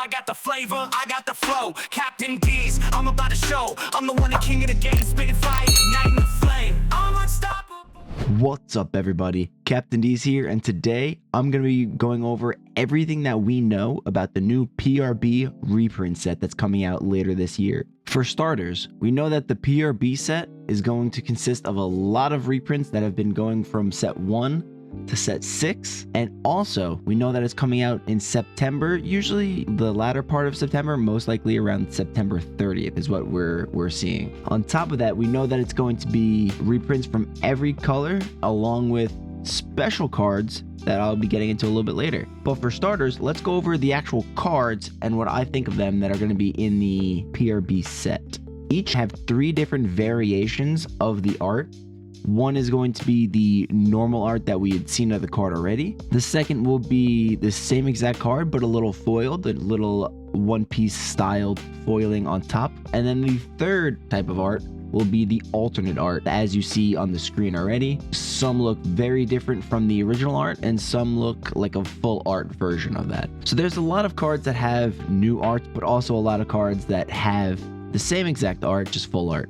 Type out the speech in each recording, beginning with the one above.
I got the flavor, I got the flow. Captain D's, I'm about to show. I'm the one, the king of the game, spitting fire, igniting the flame. I'm unstoppable. What's up, everybody? Captain D's here, and today I'm going to be going over everything that we know about the new PRB reprint set that's coming out later this year. For starters, we know that the PRB set is going to consist of a lot of reprints that have been going from set 1 to set 6, and also we know that it's coming out in September, usually the latter part of September, most likely around September 30th is what we're seeing. On top of that, we know that it's going to be reprints from every color along with special cards that I'll be getting into a little bit later. But for starters, let's go over the actual cards and what I think of them that are going to be in the PRB set. Each have 3 different variations of the art. One is going to be the normal art that we had seen of the card already. The second will be the same exact card, but a little foiled, a little one-piece styled foiling on top. And then the third type of art will be the alternate art, as you see on the screen already. Some look very different from the original art, and some look like a full art version of that. So there's a lot of cards that have new art, but also a lot of cards that have the same exact art, just full art.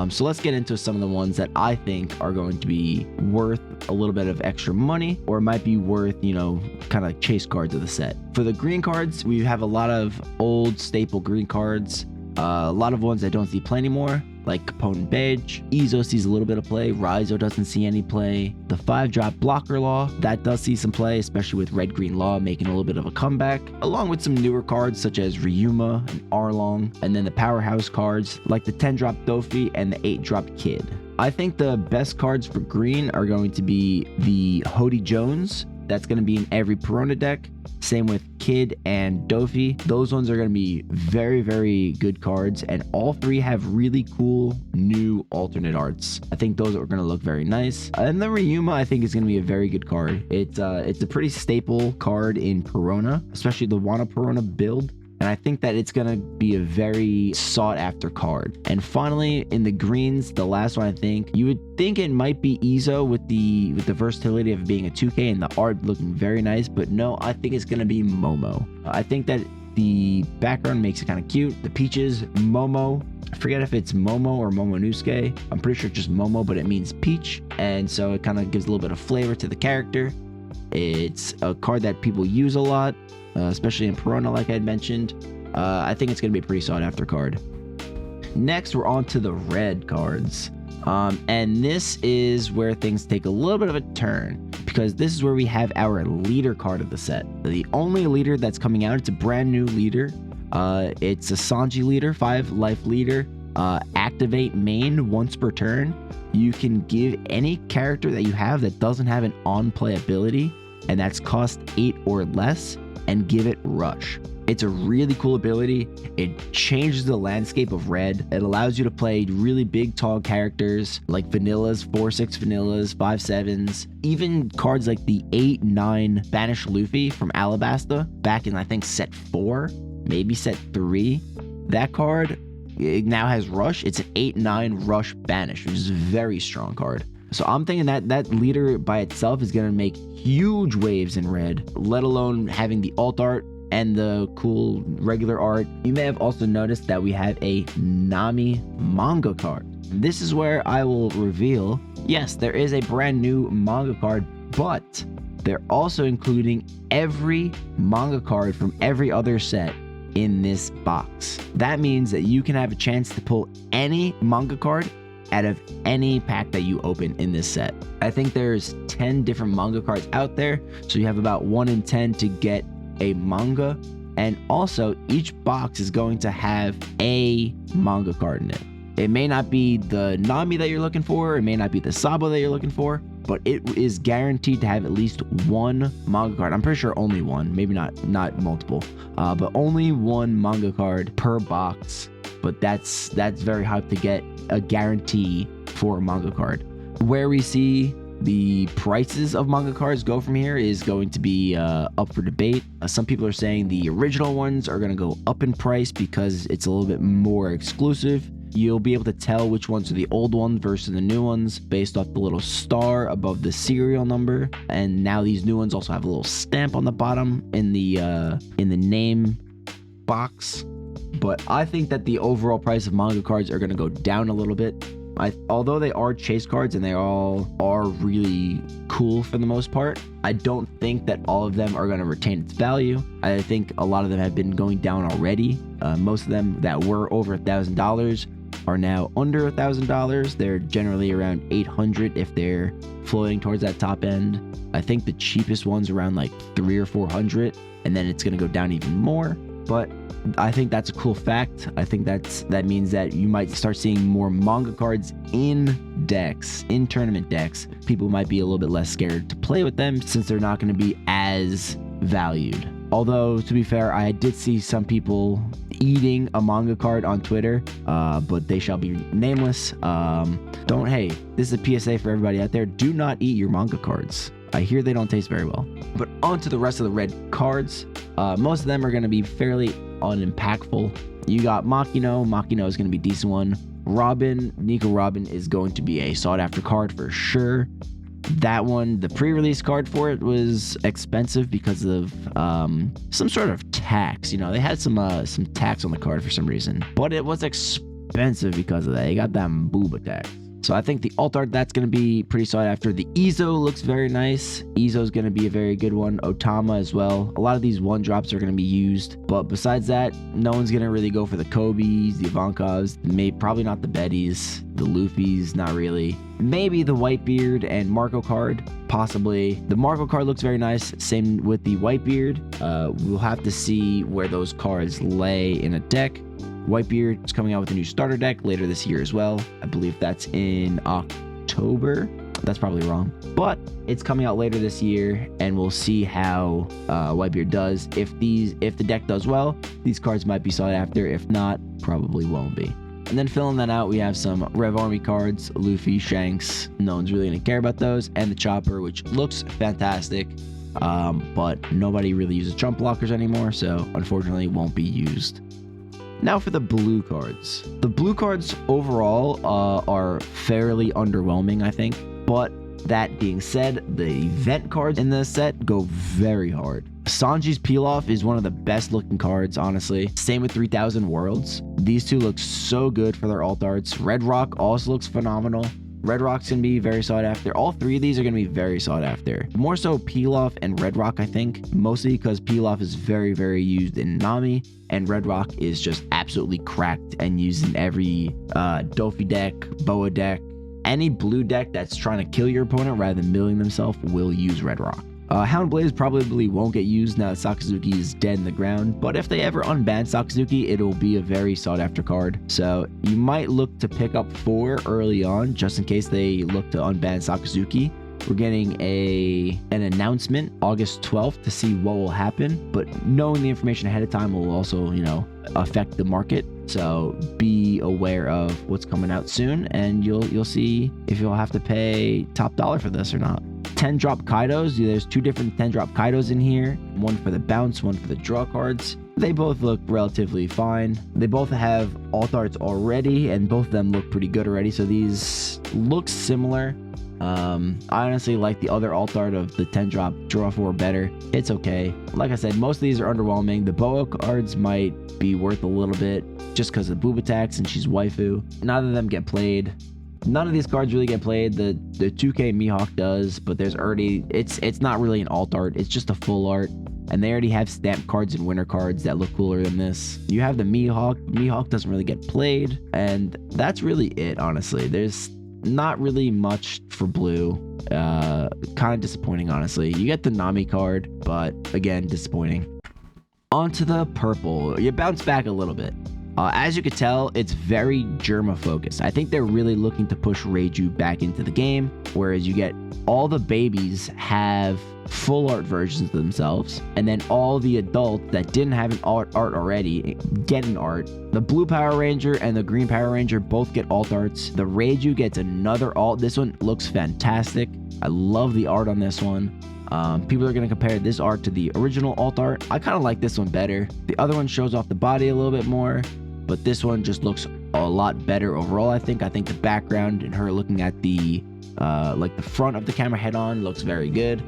So let's get into some of the ones that I think are going to be worth a little bit of extra money, or might be worth, you know, kind of like chase cards of the set. For the green cards, we have a lot of old staple green cards, a lot of ones that don't see play anymore, like Capone and Beige. Ezo sees a little bit of play. Rizo doesn't see any play. The 5-drop Blocker Law, that does see some play, especially with Red-Green Law making a little bit of a comeback, along with some newer cards such as Ryuma and Arlong, and then the powerhouse cards like the 10-drop Dofi and the 8-drop Kid. I think the best cards for green are going to be the Hody Jones. That's going to be in every Perona deck. Same with Kid and Dofi. Those ones are going to be very, very good cards, and all 3 have really cool new alternate arts. I think those are going to look very nice. And the Ryuma, I think, is going to be a very good card. It's a pretty staple card in Perona, especially the Wana Perona build. And I think that it's going to be a very sought after card. And finally, in the greens, the last one, I think, you would think it might be Ezo with the versatility of being a 2K and the art looking very nice. But no, I think it's going to be Momo. I think that the background makes it kind of cute. The peaches, Momo. I forget if it's Momo or Momonosuke. I'm pretty sure it's just Momo, but it means peach. And so it kind of gives a little bit of flavor to the character. It's a card that people use a lot. Especially in Perona, like I had mentioned. I think it's going to be a pretty sought after card. Next, we're on to the red cards. And this is where things take a little bit of a turn, because this is where we have our leader card of the set. The only leader that's coming out, it's a brand new leader. It's a Sanji leader, 5 life leader. Activate main once per turn. You can give any character that you have that doesn't have an on-play ability, and that's cost 8 or less, and give it rush. It's a really cool ability. It changes the landscape of red. It allows you to play really big, tall characters like vanillas, 4/6 vanillas, 5/7s, even cards like the 8/9 Spanish Luffy from Alabasta back in, I think, set 4, maybe set 3. That card, it now has rush. It's an 8/9 rush banish, which is a very strong card. So I'm thinking that that leader by itself is going to make huge waves in red, let alone having the alt art and the cool regular art. You may have also noticed that we have a Nami manga card. This is where I will reveal, yes, there is a brand new manga card, but they're also including every manga card from every other set in this box. That means that you can have a chance to pull any manga card out of any pack that you open in this set. I think there's 10 different manga cards out there, so you have about 1 in 10 to get a manga, and also each box is going to have a manga card in it. It may not be the Nami that you're looking for, it may not be the Sabo that you're looking for, but it is guaranteed to have at least 1 manga card. I'm pretty sure only 1, maybe not multiple, but only 1 manga card per box. But that's very hyped to get a guarantee for a manga card. Where we see the prices of manga cards go from here is going to be up for debate. Some people are saying the original ones are going to go up in price because it's a little bit more exclusive. You'll be able to tell which ones are the old ones versus the new ones based off the little star above the serial number. And now these new ones also have a little stamp on the bottom in the name box. But I think that the overall price of manga cards are going to go down a little bit. Although they are chase cards and they all are really cool for the most part, I don't think that all of them are going to retain its value. I think a lot of them have been going down already. Most of them that were over $1,000 are now under $1,000. They're generally around 800 if they're floating towards that top end. I think the cheapest one's around like 300 or 400, and then it's going to go down even more. But I think that's a cool fact. I think that means that you might start seeing more manga cards in decks, in tournament decks. People might be a little bit less scared to play with them since they're not going to be as valued. Although, to be fair, I did see some people eating a manga card on Twitter, but they shall be nameless. Hey, this is a PSA for everybody out there. Do not eat your manga cards. I hear they don't taste very well. But on to the rest of the red cards. Most of them are going to be fairly unimpactful. You got Makino. Makino is going to be a decent one. Robin, Nico Robin is going to be a sought-after card for sure. That one, the pre-release card for it was expensive because of some sort of tax. You know, they had some tax on the card for some reason, but it was expensive because of that. You got that booba tax. So I think the alt art, that's going to be pretty sought after. The Izo looks very nice. Izo is going to be a very good one. Otama as well. A lot of these one drops are going to be used. But besides that, no one's going to really go for the Kobes, the Ivankovs, probably not the Bettys, the Luffys, not really. Maybe the Whitebeard and Marco card, possibly. The Marco card looks very nice. Same with the Whitebeard. We'll have to see where those cards lay in a deck. Whitebeard is coming out with a new starter deck later this year as well. I believe that's in October. That's probably wrong, but it's coming out later this year, and we'll see how Whitebeard does. If the deck does well, these cards might be sought after. If not, probably won't be. And then filling that out, we have some Rev Army cards, Luffy, Shanks. No one's really gonna care about those, and the Chopper, which looks fantastic. But nobody really uses jump blockers anymore, so unfortunately won't be used. Now for the blue cards. The blue cards overall are fairly underwhelming, I think. But that being said, the event cards in this set go very hard. Sanji's Peel-Off is one of the best looking cards, honestly. Same with 3000 Worlds. These two look so good for their alt arts. Red Rock also looks phenomenal. Red Rock's going to be very sought after. All three of these are going to be very sought after. More so Peel-Off and Red Rock, I think. Mostly because Peel-Off is very, very used in Nami. And Red Rock is just absolutely cracked and used in every Dofi deck, Boa deck. Any blue deck that's trying to kill your opponent rather than milling themselves will use Red Rock. Hound Blaze probably won't get used now that Sakazuki is dead in the ground, but if they ever unban Sakazuki, it'll be a very sought after card. So you might look to pick up 4 early on, just in case they look to unban Sakazuki. We're getting an announcement August 12th to see what will happen, but knowing the information ahead of time will also, affect the market. So be aware of what's coming out soon, and you'll see if you'll have to pay top dollar for this or not. 10 drop Kaidos. There's 2 different 10 drop Kaidos in here. One for the bounce, one for the draw cards. They both look relatively fine. They both have alt arts already, and both of them look pretty good already. So these look similar. I honestly like the other alt art of the 10 drop draw 4 better. It's okay. Like I said, most of these are underwhelming. The Boa cards might be worth a little bit just because of boob attacks and she's waifu. Neither of them get played. None of these cards really get played. The 2K Mihawk does, but there's already it's not really an alt art. It's just a full art. And they already have stamp cards and winter cards that look cooler than this. You have the Mihawk. Mihawk doesn't really get played, and that's really it, honestly. There's not really much for blue. Kind of disappointing, honestly. You get the Nami card, but again, disappointing. Onto the purple. You bounce back a little bit. As you can tell, it's very Germa focused. I think they're really looking to push Reiju back into the game, whereas you get all the babies have full art versions of themselves, and then all the adults that didn't have an art already get an art. The blue Power Ranger and the green Power Ranger both get alt arts. The Reiju gets another alt. This one looks fantastic. I love the art on this one. People are going to compare this art to the original alt art. I kind of like this one better. The other one shows off the body a little bit more, but this one just looks a lot better overall. I think the background and her looking at the like the front of the camera head on looks very good.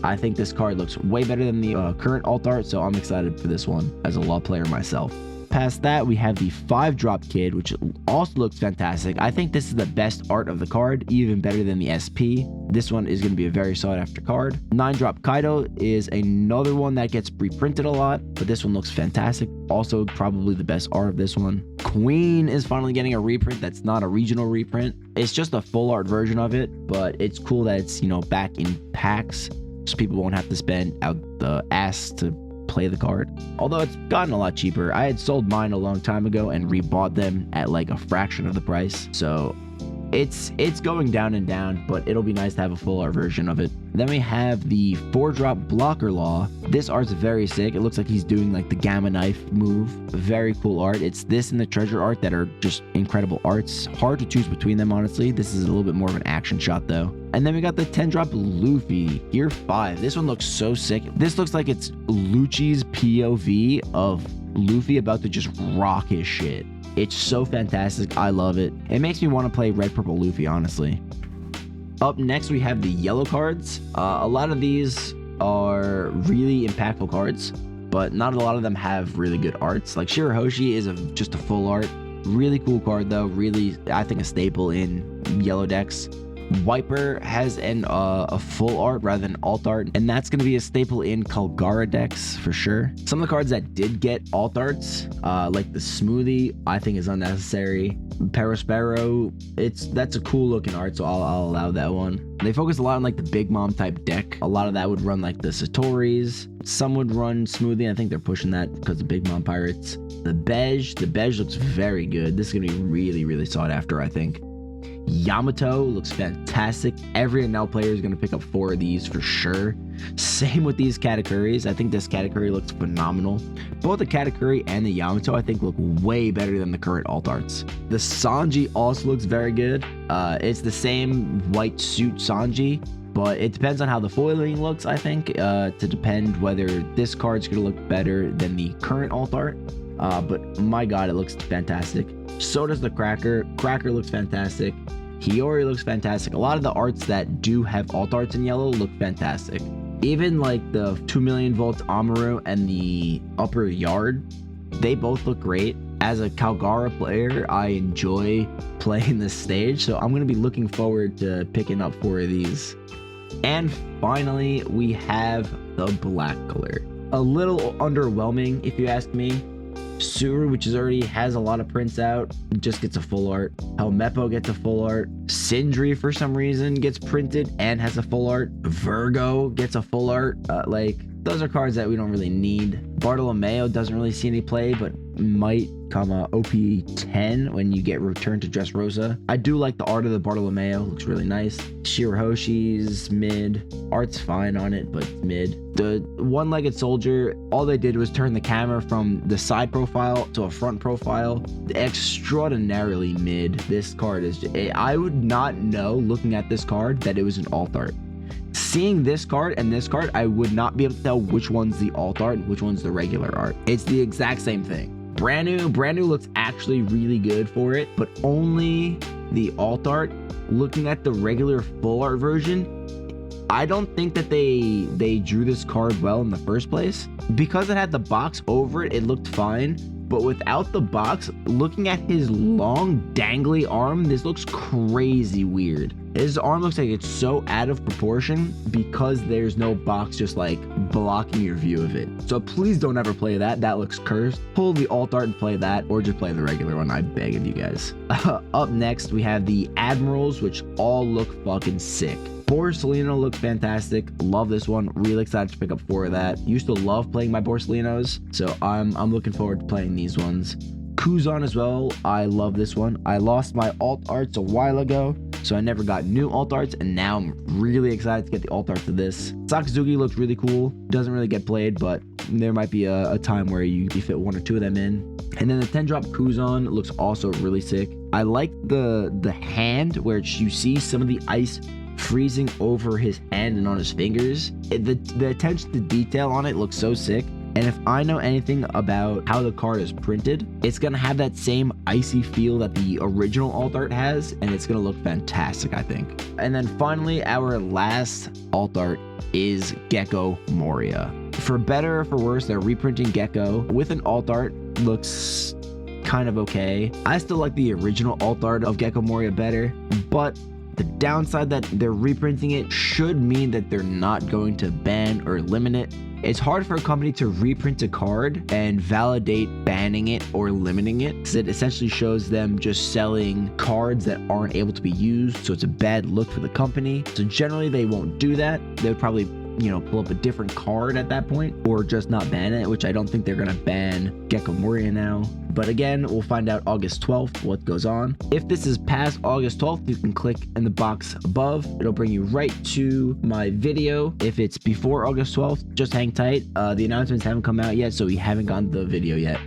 I think this card looks way better than the current alt art, so I'm excited for this one as a law player myself. Past that, we have the 5-drop Kid, which also looks fantastic. I think this is the best art of the card, even better than the SP. This one is going to be a very sought after card. 9-drop Kaido is another one that gets reprinted a lot, but this one looks fantastic. Also, probably the best art of this one. Queen is finally getting a reprint that's not a regional reprint. It's just a full art version of it, but it's cool that it's, you know, back in packs, so people won't have to spend out the ass to play the card. Although it's gotten a lot cheaper. I had sold mine a long time ago and rebought them at like a fraction of the price. So it's going down and down, but it'll be nice to have a full art version of it. Then we have the 4-drop Blocker Law. This art's very sick. It looks like he's doing like the Gamma Knife move. Very cool art. It's this and the Treasure art that are just incredible arts. Hard to choose between them, honestly. This is a little bit more of an action shot though. And then we got the 10-drop Luffy, Gear 5. This one looks so sick. This looks like it's Lucci's POV of Luffy about to just rock his shit. It's so fantastic. I love it. It makes me want to play Red Purple Luffy, honestly. Up next, we have the yellow cards. A lot of these are really impactful cards, but not a lot of them have really good arts. Like Shirahoshi is just a full art. Really cool card, though. Really, I think a staple in yellow decks. Wiper has a full art rather than alt art, and that's going to be a staple in Kalgara decks for sure. Some of the cards that did get alt arts, like the Smoothie, I think is unnecessary. Perospero, that's a cool looking art, so I'll allow that one. They focus a lot on like the Big Mom type deck. A lot of that would run like the Satoris. Some would run Smoothie. I think they're pushing that because of Big Mom Pirates. The Bej looks very good. This is going to be really, really sought after, I think. Yamato looks fantastic. Every NL player is going to pick up 4 of these for sure. Same with these Katakuris. I think this Katakuri looks phenomenal. Both the Katakuri and the Yamato I think look way better than the current alt arts. The Sanji also looks very good. It's the same white suit Sanji, but it depends on how the foiling looks, I think, to depend whether this card's going to look better than the current alt art. But my god, it looks fantastic. So does the Cracker. Cracker looks fantastic. Hiyori looks fantastic. A lot of the arts that do have alt arts in yellow look fantastic. Even like the 2 million volts Amaru and the Upper Yard, they both look great. As a Kalgara player, I enjoy playing this stage, so I'm going to be looking forward to picking up 4 of these. And finally, we have the black color. A little underwhelming, if you ask me. Suru, which already has a lot of prints out, just gets a full art. Helmeppo gets a full art. Sindri, for some reason, gets printed and has a full art. Virgo gets a full art. Those are cards that we don't really need. Bartolomeo doesn't really see any play, but might come OP 10 when you get returned to Dressrosa. I do like the art of the Bartolomeo. Looks really nice. Shirahoshi's mid. Art's fine on it, but mid. The one-legged soldier, all they did was turn the camera from the side profile to a front profile. Extraordinarily mid. This card is... I would not know, looking at this card, that it was an alt art. Seeing this card and this card, I would not be able to tell which one's the alt art and which one's the regular art. It's the exact same thing. Brand new looks actually really good for it, but only the alt art. Looking at the regular full art version, I don't think that they drew this card well in the first place. Because it had the box over it, it looked fine. But without the box, looking at his long dangly arm, this looks crazy weird. His arm looks like it's so out of proportion because there's no box just like blocking your view of it. So please don't ever play that. That looks cursed. Pull the alt art and play that, or just play the regular one. I beg of you guys. Up next, we have the Admirals, which all look fucking sick. Borsellino looks fantastic. Love this one. Really excited to pick up 4 of that. Used to love playing my Borsellinos, so I'm looking forward to playing these ones. Kuzan as well. I love this one. I lost my alt arts a while ago, so I never got new alt arts, and now I'm really excited to get the alt art to this. Sakazuki looks really cool. Doesn't really get played, but there might be a time where you fit 1 or 2 of them in. And then the 10-drop Kuzan looks also really sick. I like the hand where you see some of the ice freezing over his hand and on his fingers. The attention to detail on it looks so sick. And if I know anything about how the card is printed, it's gonna have that same icy feel that the original alt art has, and it's gonna look fantastic, I think. And then finally, our last alt art is Gecko Moria. For better or for worse, they're reprinting Gecko with an alt art. Looks kind of okay. I still like the original alt art of Gecko Moria better, but the downside that they're reprinting it should mean that they're not going to ban or limit it. It's hard for a company to reprint a card and validate banning it or limiting it, because it essentially shows them just selling cards that aren't able to be used, so it's a bad look for the company. So generally they won't do that. They would probably, you know, pull up a different card at that point, or just not ban it, which I don't think they're gonna ban Gecko Moria now. But again, we'll find out August 12th what goes on. If this is past August 12th, you can click in the box above. It'll bring you right to my video. If it's before August 12th, just hang tight. The announcements haven't come out yet, so we haven't gotten the video yet.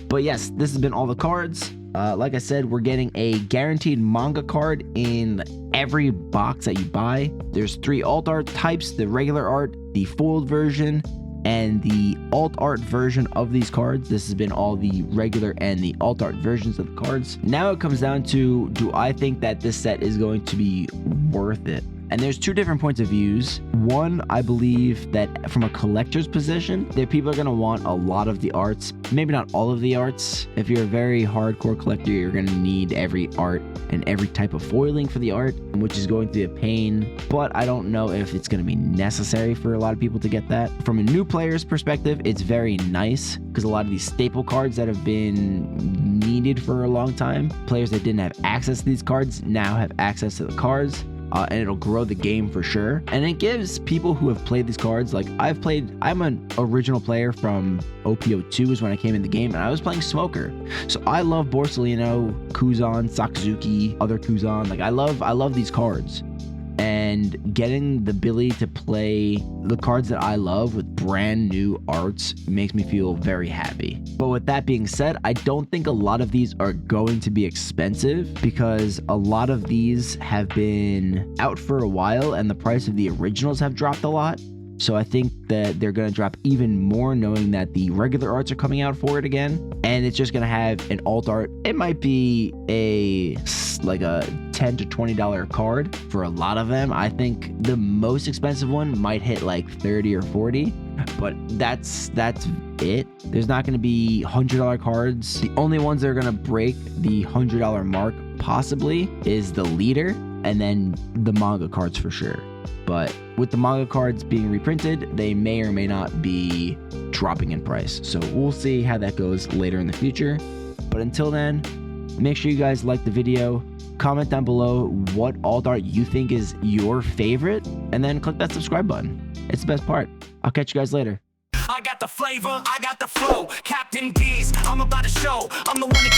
But yes, this has been all the cards. Like I said, we're getting a guaranteed manga card in every box that you buy. There's 3 alt art types: the regular art, the foiled version, and the alt art version of these cards. This has been all the regular and the alt art versions of the cards. Now it comes down to, do I think that this set is going to be worth it? And there's 2 different points of views. One, I believe that from a collector's position, that people are going to want a lot of the arts, maybe not all of the arts. If you're a very hardcore collector, you're going to need every art and every type of foiling for the art, which is going to be a pain. But I don't know if it's going to be necessary for a lot of people to get that. From a new player's perspective, it's very nice, because a lot of these staple cards that have been needed for a long time, players that didn't have access to these cards now have access to the cards. And it'll grow the game for sure. And it gives people who have played these cards, like I'm an original player from OP02 is when I came in the game, and I was playing Smoker. So I love Borsellino, Kuzan, Sakazuki, other Kuzan. Like I love these cards. And getting the ability to play the cards that I love with brand new arts makes me feel very happy. But with that being said, I don't think a lot of these are going to be expensive, because a lot of these have been out for a while and the price of the originals have dropped a lot. So I think that they're going to drop even more, knowing that the regular arts are coming out for it again. And it's just going to have an alt art. It might be like a $10 to $20 card for a lot of them. I think the most expensive one might hit like 30 or 40, but that's it. There's not going to be $100 cards. The only ones that are going to break the $100 mark possibly is the leader, and then the manga cards for sure. But with the manga cards being reprinted, they may or may not be dropping in price. So we'll see how that goes later in the future. But until then, make sure you guys like the video, comment down below what alt art you think is your favorite, and then click that subscribe button. It's the best part. I'll catch you guys later. I got the flavor, I got the flow. Captain D's, I'm about to show. I'm the one that